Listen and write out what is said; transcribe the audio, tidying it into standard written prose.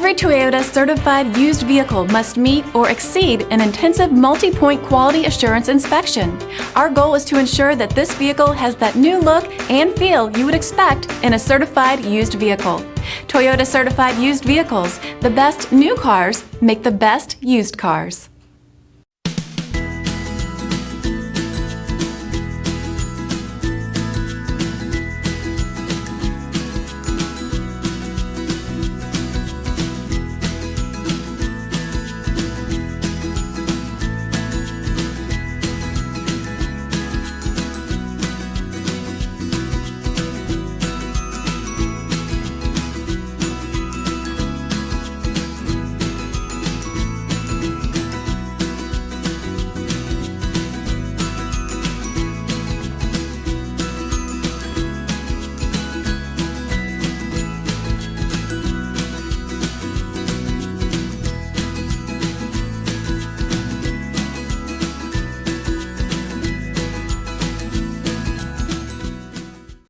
Every Toyota certified used vehicle must meet or exceed an intensive multi-point quality assurance inspection. Our goal is to ensure that this vehicle has that new look and feel you would expect in a certified used vehicle. Toyota certified used vehicles, the best new cars make the best used cars.